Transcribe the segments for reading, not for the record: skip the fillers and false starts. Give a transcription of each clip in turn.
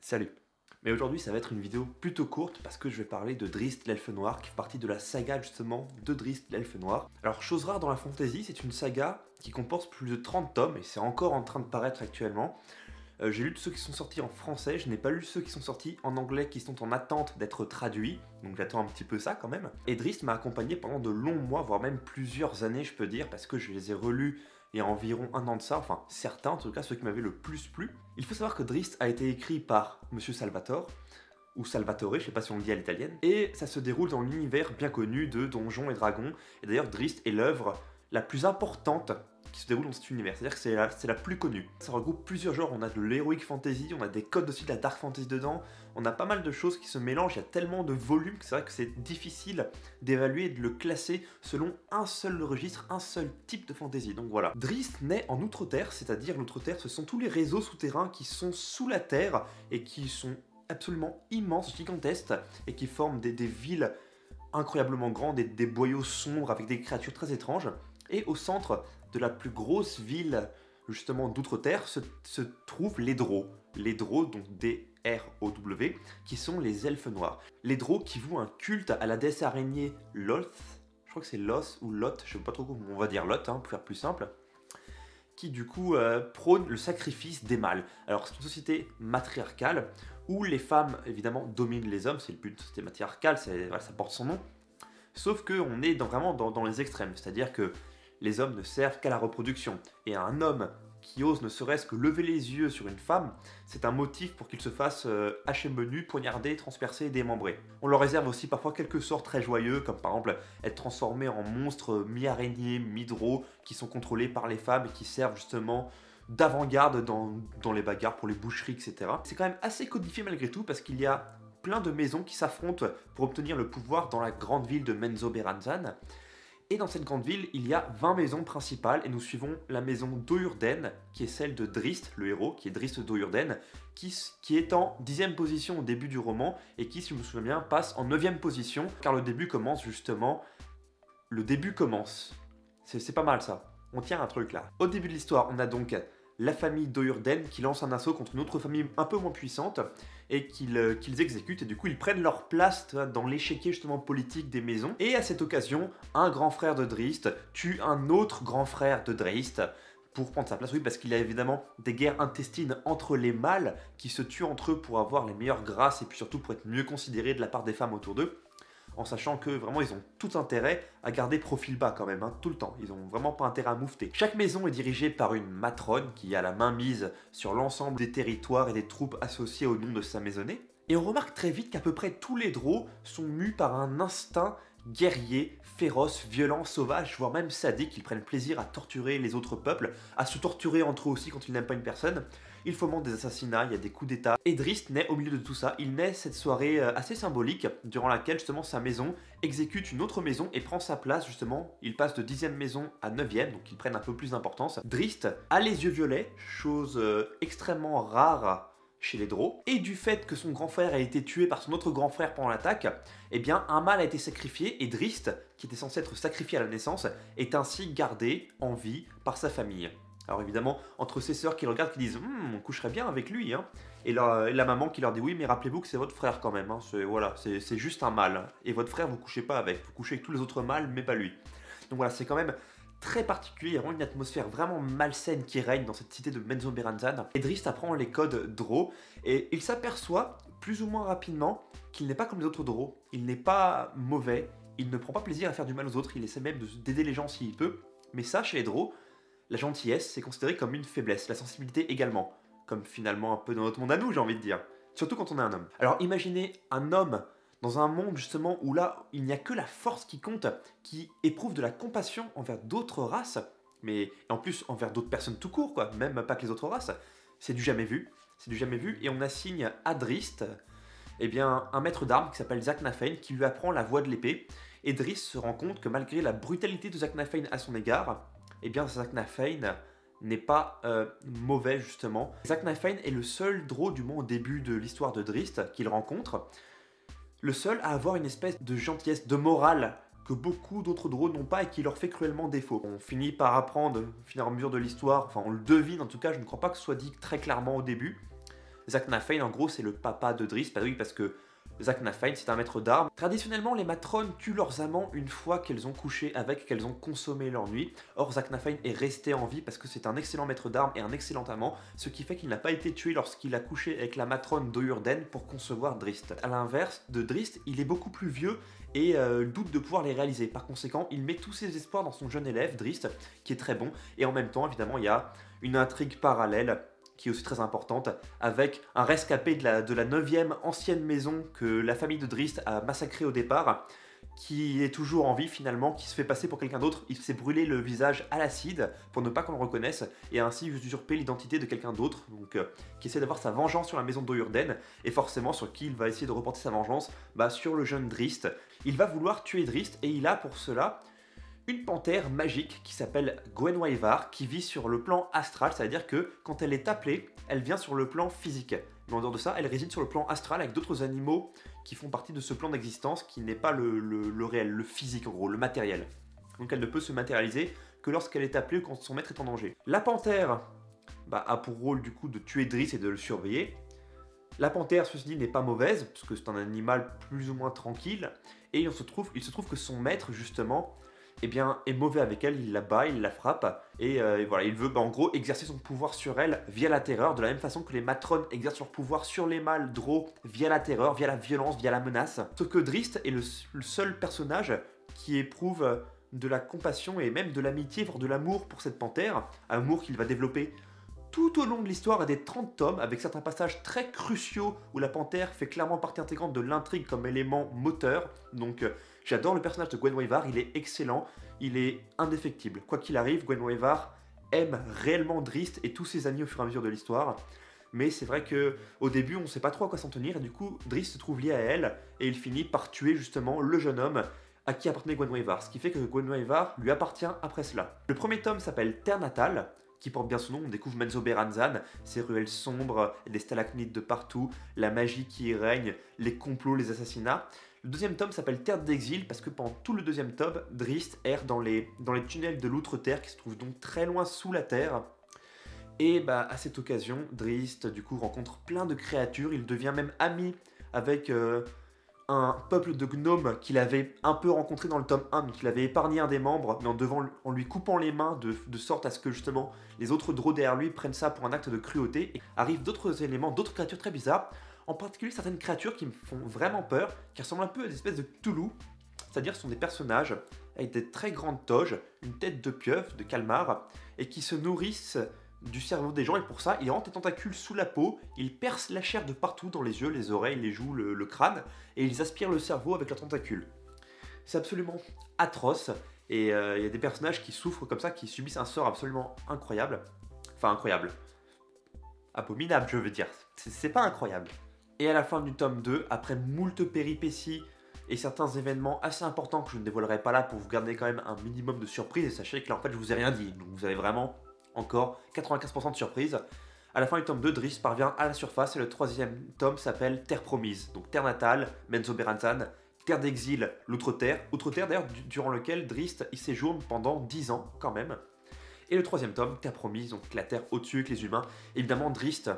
Salut. Mais aujourd'hui ça va être une vidéo plutôt courte parce que je vais parler de Drizzt l'Elfe Noir qui fait partie de la saga justement de Drizzt l'Elfe Noir. Alors chose rare dans la fantasy, c'est une saga qui comporte plus de 30 tomes et c'est encore en train de paraître actuellement. J'ai lu ceux qui sont sortis en français, je n'ai pas lu ceux qui sont sortis en anglais qui sont en attente d'être traduits, donc j'attends un petit peu ça quand même. Et Drizzt m'a accompagné pendant de longs mois, voire même plusieurs années je peux dire, parce que je les ai relus il y a environ un an de ça, enfin certains en tout cas, ceux qui m'avaient le plus plu. Il faut savoir que Drizzt a été écrit par Monsieur Salvatore, ou Salvatore, je sais pas si on le dit à l'italienne, et ça se déroule dans l'univers bien connu de Donjons et Dragons, et d'ailleurs Drizzt est l'œuvre la plus importante qui se déroule dans cet univers, c'est-à-dire que c'est la plus connue. Ça regroupe plusieurs genres, on a de l'heroic fantasy, on a des codes aussi de la dark fantasy dedans, on a pas mal de choses qui se mélangent, il y a tellement de volumes que c'est vrai que c'est difficile d'évaluer et de le classer selon un seul registre, un seul type de fantasy. Donc voilà. Drizzt naît en Outre-Terre, c'est-à-dire l'Outre-Terre, ce sont tous les réseaux souterrains qui sont sous la Terre et qui sont absolument immenses, gigantesques, et qui forment des villes incroyablement grandes, des boyaux sombres avec des créatures très étranges. Et au centre de la plus grosse ville justement d'Outre-Terre se trouvent les Draux. Les Draux, donc D-R-O-W, qui sont les elfes noirs. Les Draux qui vouent un culte à la déesse araignée Loth, je crois que c'est Loth ou Lot, je sais pas trop comment on va dire Lot, pour faire plus simple, qui du coup prône le sacrifice des mâles. Alors c'est une société matriarcale où les femmes évidemment dominent les hommes, c'est le but de société matriarcale, voilà, ça porte son nom. Sauf qu'on est vraiment dans les extrêmes, c'est-à-dire que les hommes ne servent qu'à la reproduction. Et un homme qui ose ne serait-ce que lever les yeux sur une femme, c'est un motif pour qu'il se fasse hacher menu, poignarder, transpercer et démembrer. On leur réserve aussi parfois quelques sorts très joyeux, comme par exemple être transformé en monstres mi-araignées, mi-drôles, qui sont contrôlés par les femmes et qui servent justement d'avant-garde dans les bagarres pour les boucheries, etc. C'est quand même assez codifié malgré tout, parce qu'il y a plein de maisons qui s'affrontent pour obtenir le pouvoir dans la grande ville de Menzoberranzan. Et dans cette grande ville, il y a 20 maisons principales et nous suivons la maison d'Oyurden, qui est celle de Drizzt, le héros, qui est Drizzt d'Oyurden, qui est en 10e position au début du roman et qui, si je me souviens bien, passe en 9e position, car le début commence justement... Le début commence. C'est pas mal ça. On tient un truc là. Au début de l'histoire, on a donc la famille d'Oyurden qui lance un assaut contre une autre famille un peu moins puissante et qu'ils exécutent, et du coup ils prennent leur place dans l'échiquier justement politique des maisons. Et à cette occasion, un grand frère de Drizzt tue un autre grand frère de Drizzt pour prendre sa place, oui, parce qu'il y a évidemment des guerres intestines entre les mâles qui se tuent entre eux pour avoir les meilleures grâces et puis surtout pour être mieux considérés de la part des femmes autour d'eux, en sachant que vraiment ils ont tout intérêt à garder profil bas quand même, tout le temps. Ils ont vraiment pas intérêt à moufter. Chaque maison est dirigée par une matrone qui a la main mise sur l'ensemble des territoires et des troupes associées au nom de sa maisonnée. Et on remarque très vite qu'à peu près tous les Draux sont mus par un instinct guerrier, féroce, violent, sauvage, voire même sadique. Ils prennent plaisir à torturer les autres peuples, à se torturer entre eux aussi quand ils n'aiment pas une personne. Ils fomentent des assassinats, il y a des coups d'état. Et Drizzt naît au milieu de tout ça. Il naît cette soirée assez symbolique, durant laquelle justement sa maison exécute une autre maison et prend sa place justement. Il passe de 10e maison à 9e, donc ils prennent un peu plus d'importance. Drizzt a les yeux violets, chose extrêmement rare chez les Draux, et du fait que son grand frère a été tué par son autre grand frère pendant l'attaque, eh bien un mâle a été sacrifié et Drizzt, qui était censé être sacrifié à la naissance, est ainsi gardé en vie par sa famille. Alors évidemment, entre ses sœurs qui le regardent, qui disent on coucherait bien avec lui, et la maman qui leur dit oui, mais rappelez-vous que c'est votre frère quand même, voilà, c'est juste un mâle, et votre frère vous couchez pas avec, vous couchez avec tous les autres mâles, mais pas lui. Donc voilà, c'est quand même très particulier, il y a vraiment une atmosphère vraiment malsaine qui règne dans cette cité de Menzoberranzan. Et Drizzt apprend les codes Draux et il s'aperçoit plus ou moins rapidement qu'il n'est pas comme les autres Draux. Il n'est pas mauvais, il ne prend pas plaisir à faire du mal aux autres, il essaie même d'aider les gens s'il peut. Mais ça, chez les Draux, la gentillesse, c'est considéré comme une faiblesse, la sensibilité également. Comme finalement un peu dans notre monde à nous, j'ai envie de dire. Surtout quand on est un homme. Alors imaginez un homme dans un monde justement où là, il n'y a que la force qui compte, qui éprouve de la compassion envers d'autres races, mais en plus envers d'autres personnes tout court, quoi, même pas que les autres races. C'est du jamais vu, et on assigne à Drizzt, eh bien, un maître d'armes qui s'appelle Zaknafein, qui lui apprend la voie de l'épée, et Drizzt se rend compte que malgré la brutalité de Zaknafein à son égard, eh bien Zaknafein n'est pas mauvais justement. Zaknafein est le seul Drow du moins au début de l'histoire de Drizzt qu'il rencontre, le seul à avoir une espèce de gentillesse, de morale que beaucoup d'autres Drow n'ont pas et qui leur fait cruellement défaut. On finit par apprendre, au fur et à mesure de l'histoire, enfin on le devine en tout cas, je ne crois pas que ce soit dit très clairement au début, Zaknafein, en gros, c'est le papa de Drizzt. Bah oui, parce que Zaknafein, c'est un maître d'armes. Traditionnellement, les matrones tuent leurs amants une fois qu'elles ont couché avec, qu'elles ont consommé leur nuit. Or, Zaknafein est resté en vie parce que c'est un excellent maître d'armes et un excellent amant, ce qui fait qu'il n'a pas été tué lorsqu'il a couché avec la matrone d'Oyurden pour concevoir Drizzt. A l'inverse de Drizzt, il est beaucoup plus vieux et doute de pouvoir les réaliser. Par conséquent, il met tous ses espoirs dans son jeune élève, Drizzt, qui est très bon. Et en même temps, évidemment, il y a une intrigue parallèle qui est aussi très importante, avec un rescapé de la 9e ancienne maison que la famille de Drizzt a massacré au départ, qui est toujours en vie finalement, qui se fait passer pour quelqu'un d'autre. Il s'est brûlé le visage à l'acide pour ne pas qu'on le reconnaisse, et ainsi usurper l'identité de quelqu'un d'autre, donc qui essaie d'avoir sa vengeance sur la maison d'Oyurden, et forcément sur qui il va essayer de reporter sa vengeance, sur le jeune Drizzt. Il va vouloir tuer Drizzt, et il a pour cela une panthère magique qui s'appelle Gwenhwyvar, qui vit sur le plan astral, c'est-à-dire que quand elle est appelée, elle vient sur le plan physique. Mais en dehors de ça, elle réside sur le plan astral avec d'autres animaux qui font partie de ce plan d'existence qui n'est pas le réel, le physique en gros, le matériel. Donc elle ne peut se matérialiser que lorsqu'elle est appelée ou quand son maître est en danger. La panthère a pour rôle du coup de tuer Drizzt et de le surveiller. La panthère, ceci dit, n'est pas mauvaise, parce que c'est un animal plus ou moins tranquille, et il se trouve que son maître, justement, est mauvais avec elle, il la bat, il la frappe, et voilà, il veut en gros exercer son pouvoir sur elle via la terreur, de la même façon que les matrones exercent leur pouvoir sur les mâles drôles via la terreur, via la violence, via la menace. Sauf que Drizzt est le seul personnage qui éprouve de la compassion et même de l'amitié, voire de l'amour pour cette panthère, amour qu'il va développer tout au long de l'histoire des 30 tomes, avec certains passages très cruciaux où la panthère fait clairement partie intégrante de l'intrigue comme élément moteur. Donc j'adore le personnage de Gwenhwyvar, il est excellent, il est indéfectible. Quoi qu'il arrive, Gwenhwyvar aime réellement Drizzt et tous ses amis au fur et à mesure de l'histoire. Mais c'est vrai que au début, on ne sait pas trop à quoi s'en tenir, et du coup, Drizzt se trouve lié à elle, et il finit par tuer justement le jeune homme à qui appartenait Gwenhwyvar, ce qui fait que Gwenhwyvar lui appartient après cela. Le premier tome s'appelle Terre Natale, qui porte bien son nom. On découvre Menzoberranzan, ses ruelles sombres, des stalagmites de partout, la magie qui y règne, les complots, les assassinats. Le deuxième tome s'appelle Terre d'exil parce que pendant tout le deuxième tome, Drizzt erre dans les tunnels de l'Outre-Terre qui se trouvent donc très loin sous la terre. Et à cette occasion, Drizzt du coup rencontre plein de créatures, il devient même ami avec un peuple de gnomes qu'il avait un peu rencontré dans le tome 1, donc il avait épargné un des membres, mais en lui coupant les mains de sorte à ce que justement les autres drôles derrière lui prennent ça pour un acte de cruauté. Et arrivent d'autres éléments, d'autres créatures très bizarres, en particulier certaines créatures qui me font vraiment peur, qui ressemblent un peu à des espèces de Cthulhu, c'est-à-dire ce sont des personnages avec des très grandes toges, une tête de pieuvre, de calmar, et qui se nourrissent du cerveau des gens, et pour ça, il rentre des tentacules sous la peau, ils percent la chair de partout, dans les yeux, les oreilles, les joues, le crâne, et ils aspirent le cerveau avec leurs tentacules. C'est absolument atroce, et il y a des personnages qui souffrent comme ça, qui subissent un sort absolument incroyable. Enfin, incroyable. Abominable, je veux dire. C'est pas incroyable. Et à la fin du tome 2, après moult péripéties et certains événements assez importants que je ne dévoilerai pas là pour vous garder quand même un minimum de surprise, et sachez que là, en fait, je vous ai rien dit, donc vous avez vraiment encore 95% de surprise. À la fin du tome 2, Drizzt parvient à la surface et le troisième tome s'appelle Terre promise. Donc Terre natale, Menzoberranzan, Terre d'exil, l'Outre-Terre. Outre-Terre d'ailleurs durant lequel Drizzt y séjourne pendant 10 ans quand même. Et le troisième tome, Terre promise, donc la Terre au-dessus avec les humains. Évidemment Drizzt,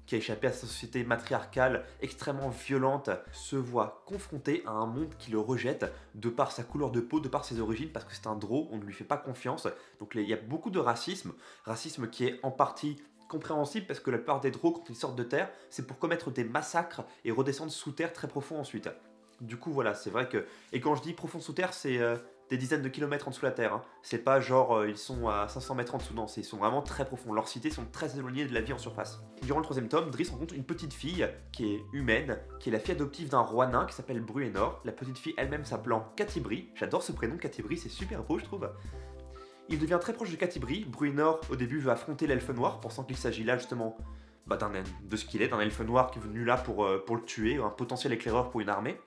qui a échappé à sa société matriarcale extrêmement violente, se voit confronté à un monde qui le rejette de par sa couleur de peau, de par ses origines, parce que c'est un Drow, on ne lui fait pas confiance. Donc il y a beaucoup de racisme qui est en partie compréhensible parce que la plupart des Drow, quand ils sortent de terre, c'est pour commettre des massacres et redescendre sous terre très profond ensuite. Du coup voilà, c'est vrai que... Et quand je dis profond sous terre, c'est des dizaines de kilomètres en dessous de la terre. Hein. C'est pas genre ils sont à 500 mètres en dessous, non, ils sont vraiment très profonds. Leurs cités sont très éloignées de la vie en surface. Durant le troisième tome, Drizzt rencontre une petite fille qui est humaine, qui est la fille adoptive d'un roi nain qui s'appelle Bruenor. La petite fille elle-même s'appelant Catti-Brie. J'adore ce prénom, Catti-Brie, c'est super beau je trouve. Il devient très proche de Catti-Brie. Bruenor au début veut affronter l'elfe noir, pensant qu'il s'agit là justement de ce qu'il est, d'un elfe noir qui est venu là pour le tuer, un potentiel éclaireur pour une armée.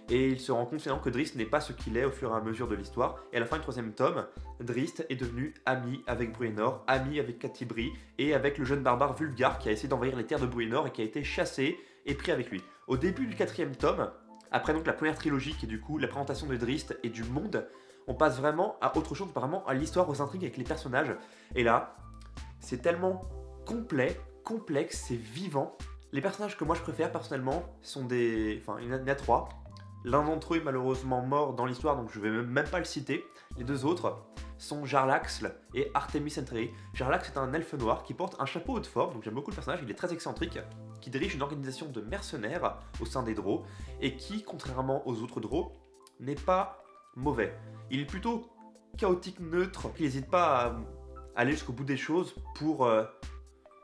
Et il se rend compte finalement que Drizzt n'est pas ce qu'il est au fur et à mesure de l'histoire. Et à la fin du troisième tome, Drizzt est devenu ami avec Bruenor, ami avec Catti-Brie et avec le jeune barbare Wulfgar qui a essayé d'envahir les terres de Bruenor et qui a été chassé et pris avec lui. Au début du quatrième tome, après donc la première trilogie qui est du coup la présentation de Drizzt et du monde, on passe vraiment à autre chose, vraiment à l'histoire, aux intrigues avec les personnages. Et là, c'est tellement complet, complexe, c'est vivant. Les personnages que moi je préfère personnellement sont des... Enfin, il y en a trois. L'un d'entre eux est malheureusement mort dans l'histoire, donc je vais même pas le citer. Les deux autres sont Jarlaxle et Artemis Entreri. Jarlaxle est un elfe noir qui porte un chapeau haut de forme, donc j'aime beaucoup le personnage, il est très excentrique, qui dirige une organisation de mercenaires au sein des Draux, et qui, contrairement aux autres Draux, n'est pas mauvais. Il est plutôt chaotique, neutre, il n'hésite pas à aller jusqu'au bout des choses pour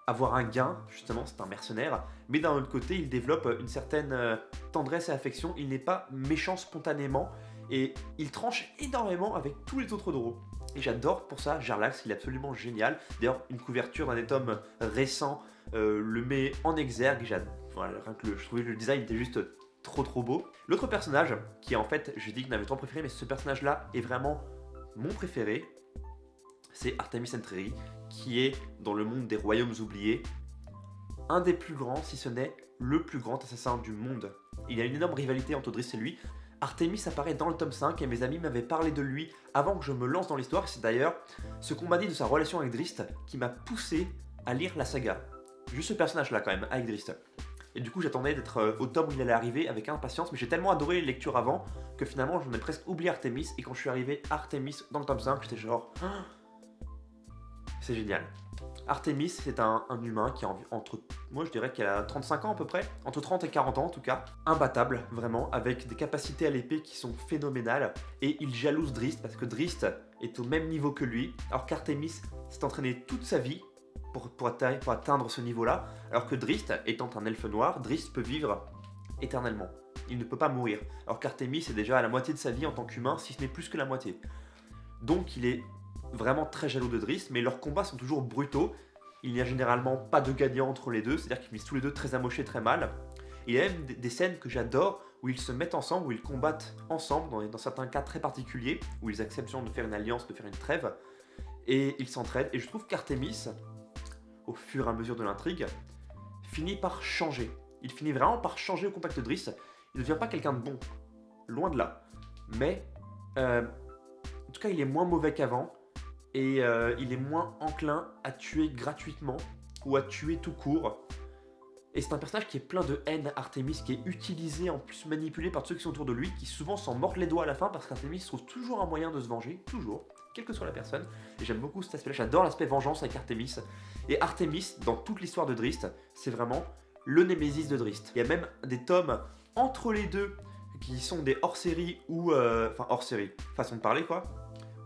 avoir un gain, justement, c'est un mercenaire, mais d'un autre côté, il développe une certaine tendresse et affection, il n'est pas méchant spontanément, et il tranche énormément avec tous les autres Draux. Et j'adore pour ça Jarlaxle, il est absolument génial. D'ailleurs, une couverture d'un des tomes récents le met en exergue, voilà, je trouvais que le design était juste trop beau. L'autre personnage, qui en fait, je dis que j'avais trois préférés, mais ce personnage-là est vraiment mon préféré, c'est Artemis Entreri, qui est, dans le monde des royaumes oubliés, un des plus grands, si ce n'est le plus grand assassin du monde. Il y a une énorme rivalité entre Drizzt et lui. Artemis apparaît dans le tome 5 et mes amis m'avaient parlé de lui avant que je me lance dans l'histoire. C'est d'ailleurs ce qu'on m'a dit de sa relation avec Drizzt qui m'a poussé à lire la saga. Juste ce personnage-là quand même, avec Drizzt. Et du coup j'attendais d'être au tome où il allait arriver avec impatience, mais j'ai tellement adoré les lectures avant que finalement j'en ai presque oublié Artemis, et quand je suis arrivé à Artemis dans le tome 5, j'étais genre... C'est génial. Artemis, c'est un humain qui a entre... Moi je dirais qu'elle a 35 ans à peu près, entre 30 et 40 ans en tout cas. Imbattable, vraiment, avec des capacités à l'épée qui sont phénoménales. Et il jalouse Drizzt parce que Drizzt est au même niveau que lui, alors qu'Artemis s'est entraîné toute sa vie pour atteindre ce niveau-là, alors que Drizzt, étant un elfe noir, Drizzt peut vivre éternellement. Il ne peut pas mourir, alors qu'Artemis est déjà à la moitié de sa vie en tant qu'humain, si ce n'est plus que la moitié. Donc il est vraiment très jaloux de Drizzt, mais leurs combats sont toujours brutaux. Il n'y a généralement pas de gagnant entre les deux, c'est-à-dire qu'ils finissent tous les deux très amochés, très mal. Il y a même des scènes que j'adore où ils se mettent ensemble, où ils combattent ensemble, dans certains cas très particuliers, où ils acceptent de faire une alliance, de faire une trêve, et ils s'entraident. Et je trouve qu'Artemis, au fur et à mesure de l'intrigue, finit par changer. Il finit vraiment par changer au contact de Drizzt. Il ne devient pas quelqu'un de bon, loin de là. Mais, en tout cas, il est moins mauvais qu'avant. Et il est moins enclin à tuer gratuitement ou à tuer tout court. Et c'est un personnage qui est plein de haine, Artemis, qui est utilisé, en plus manipulé par ceux qui sont autour de lui, qui souvent s'en mordent les doigts à la fin parce qu'Artemis trouve toujours un moyen de se venger, toujours, quelle que soit la personne. Et j'aime beaucoup cet aspect-là, j'adore l'aspect vengeance avec Artemis. Et Artemis, dans toute l'histoire de Drizzt, c'est vraiment le némésis de Drizzt. Il y a même des tomes entre les deux qui sont des hors-série ou... Enfin, hors-série, façon de parler quoi,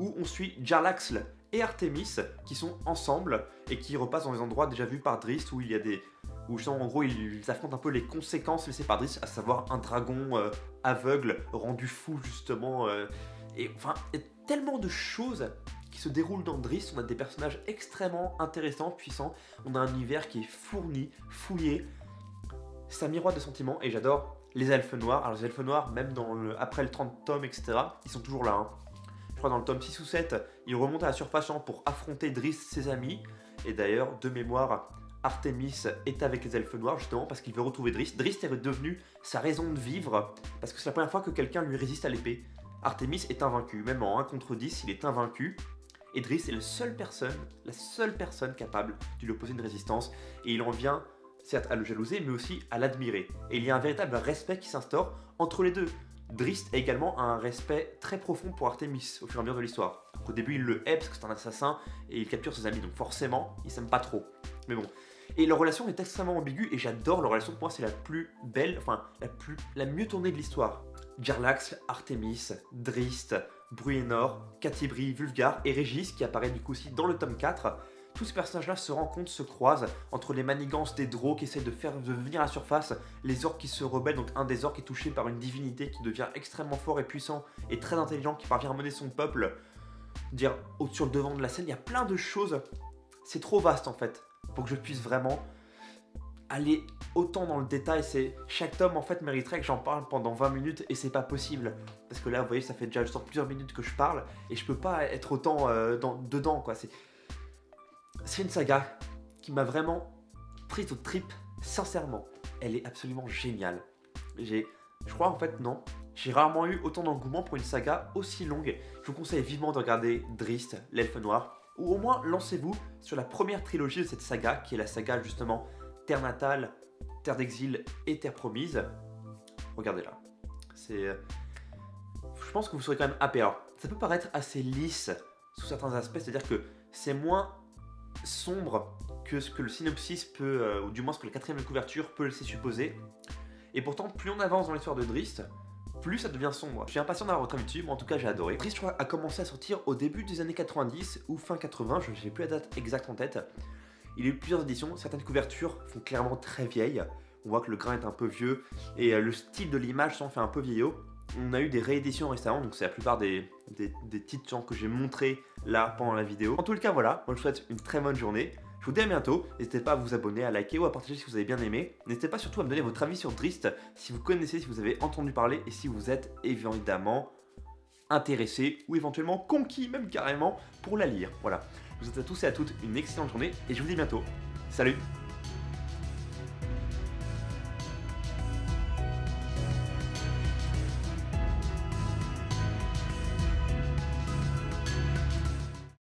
où on suit Jarlaxle et Artemis qui sont ensemble et qui repassent dans des endroits déjà vus par Drizzt où il y a des... où justement, en gros ils affrontent un peu les conséquences laissées par Drizzt, à savoir un dragon aveugle rendu fou justement. Et enfin, il y a tellement de choses qui se déroulent dans Drizzt. On a des personnages extrêmement intéressants, puissants. On a un univers qui est fourni, fouillé. C'est un miroir de sentiments et j'adore les elfes noirs. Alors les elfes noirs, même après le 30 tomes, etc., ils sont toujours là. Hein. Je crois dans le tome 6 ou 7, il remonte à la surface pour affronter Drizzt, ses amis. Et d'ailleurs, de mémoire, Artemis est avec les elfes noirs justement parce qu'il veut retrouver Drizzt. Drizzt est devenu sa raison de vivre parce que c'est la première fois que quelqu'un lui résiste à l'épée. Artemis est invaincu, même en 1 contre 10, il est invaincu. Et Drizzt est la seule personne capable de lui opposer une résistance. Et il en vient, certes, à le jalouser, mais aussi à l'admirer. Et il y a un véritable respect qui s'instaure entre les deux. Drizzt a également un respect très profond pour Artemis au fur et à mesure de l'histoire. Au début, il le hait parce que c'est un assassin et il capture ses amis, donc forcément, il s'aime pas trop. Mais bon. Et leur relation est extrêmement ambiguë et j'adore leur relation. Pour moi, c'est la plus belle, enfin, la mieux tournée de l'histoire. Jarlaxle, Artemis, Drizzt, Bruenor, Catti-brie, Wulfgar et Régis, qui apparaît du coup aussi dans le tome 4. Tous ces personnages-là se rencontrent, se croisent entre les manigances des Draux qui essaient de venir à la surface, les orques qui se rebellent, donc un des orques est touché par une divinité qui devient extrêmement fort et puissant et très intelligent, qui parvient à mener son peuple sur le devant de la scène. Il y a plein de choses, c'est trop vaste en fait, pour que je puisse vraiment aller autant dans le détail. Chaque tome en fait mériterait que j'en parle pendant 20 minutes et c'est pas possible. Parce que là vous voyez ça fait déjà plusieurs minutes que je parle et je peux pas être autant dedans quoi. C'est une saga qui m'a vraiment prise aux tripes, sincèrement. Elle est absolument géniale. Je crois en fait non, j'ai rarement eu autant d'engouement pour une saga aussi longue. Je vous conseille vivement de regarder Drizzt, l'elfe noir, ou au moins lancez-vous sur la première trilogie de cette saga, qui est la saga justement Terre natale, Terre d'exil et Terre promise. Regardez là. Je pense que vous serez quand même happé. Alors, ça peut paraître assez lisse sous certains aspects, c'est-à-dire que c'est moins sombre que ce que le synopsis peut, ou du moins ce que la quatrième de couverture peut laisser supposer. Et pourtant, plus on avance dans l'histoire de Drizzt, plus ça devient sombre. Je suis impatient d'avoir votre avis dessus, mais en tout cas j'ai adoré. Drizzt, je crois, a commencé à sortir au début des années 90 ou fin 80, je n'ai plus la date exacte en tête. Il y a eu plusieurs éditions, certaines couvertures font clairement très vieilles. On voit que le grain est un peu vieux et le style de l'image s'en fait un peu vieillot. On a eu des rééditions récemment, donc c'est la plupart des titres que j'ai montrés là pendant la vidéo. En tout cas voilà, moi je vous souhaite une très bonne journée. Je vous dis à bientôt, n'hésitez pas à vous abonner, à liker ou à partager si vous avez bien aimé. N'hésitez pas surtout à me donner votre avis sur Drizzt, si vous connaissez, si vous avez entendu parler et si vous êtes évidemment intéressé ou éventuellement conquis même carrément pour la lire. Voilà, je vous souhaite à tous et à toutes une excellente journée et je vous dis à bientôt. Salut!